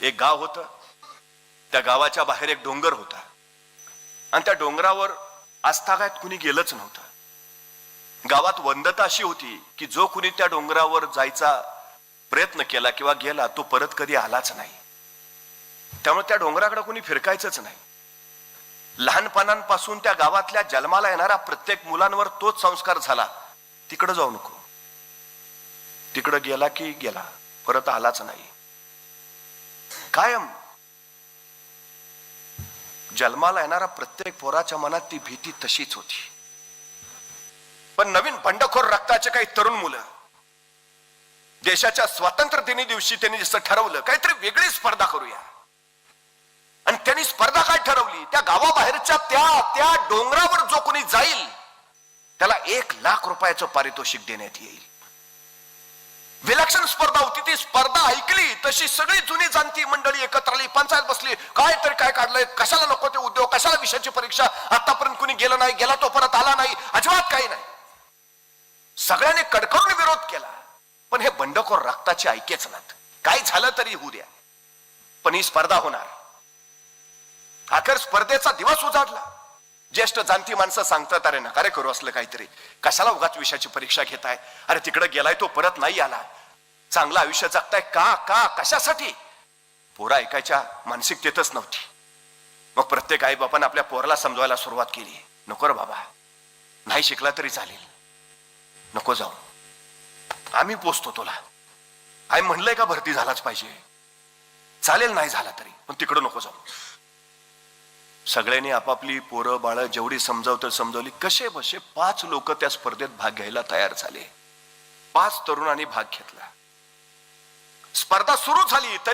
एक गाव होतं. त्या गावाच्या बाहेर एक डोंगर होता आणि त्या डोंगरावर आजतागायत कुणी गेलंच नव्हतं. गावात वंदता अशी होती की जो कुणी त्या डोंगरावर जायचा प्रयत्न केला किंवा गेला तो परत कधी आलाच नाही. त्यामुळे त्या डोंगराकडे कुणी फिरकायचंच नाही. लहानपणापासून त्या गावातल्या जन्माला येणाऱ्या प्रत्येक मुलांवर तोच संस्कार झाला, तिकडे जाऊ नको. तिकडे गेला की गेला, परत आलाच नाही. कायम जन्माला येणारा प्रत्येक पोराच्या मनात ती भीती तशीच होती. पण नवीन बंडखोर रक्ताचे काही तरुण मुलं देशाच्या स्वातंत्र्य दिनी दिवशी त्यांनी जसं ठरवलं काहीतरी वेगळी स्पर्धा करूया, आणि त्यांनी स्पर्धा काय ठरवली, त्या गावाबाहेरच्या त्या डोंगरावर जो कोणी जाईल त्याला 1,00,000 रुपयाचं पारितोषिक देण्यात येईल. विलक्षण स्पर्धा होती. ती स्पर्धा ऐकली तशी सगळी जुनी जाणती मंडळी एकत्र आली, पंचायत बसली. काय तरी काय काढलंय, कशाला नको ते उद्योग, कशाला विषयाची परीक्षा, आतापर्यंत कुणी गेलं नाही, गेला तो परत आला नाही, अजिबात काही नाही. सगळ्यांनी कडकडून विरोध केला. पण हे बंडखोर रक्ताचे ऐकेच नात. काय झालं तरी होऊ द्या, पण ही स्पर्धा होणार. अखेर स्पर्धेचा दिवस उजाडला. ज्येष्ठ जाणती माणसं सांगतात, अरे नका रे करू असलं काहीतरी, कशाला उगाच विषयाची परीक्षा घेताय, अरे तिकडे गेलाय तो परत नाही आला, चांगलं आयुष्य जगताय का कशासाठी. पोरं ऐकायच्या मानसिकतेतच नव्हती. मग प्रत्येक आई बापानं आपल्या पोराला समजवायला सुरुवात केली, नको रे बाबा, नाही शिकला तरी चालेल, नको जाऊ, आम्ही पोचतो तुला. आई म्हणलंय का भरती झालाच पाहिजे, चालेल नाही झाला तरी, पण तिकडं नको जाऊ. सगळ्यांनी आपापली पोरं बाळ जेवढी समजवली. कसे बसे 5 लोक त्या स्पर्धेत भाग घ्यायला तयार झाले. 5 तरुणांनी भाग घेतला. स्पर्धा सुरू झाली तरी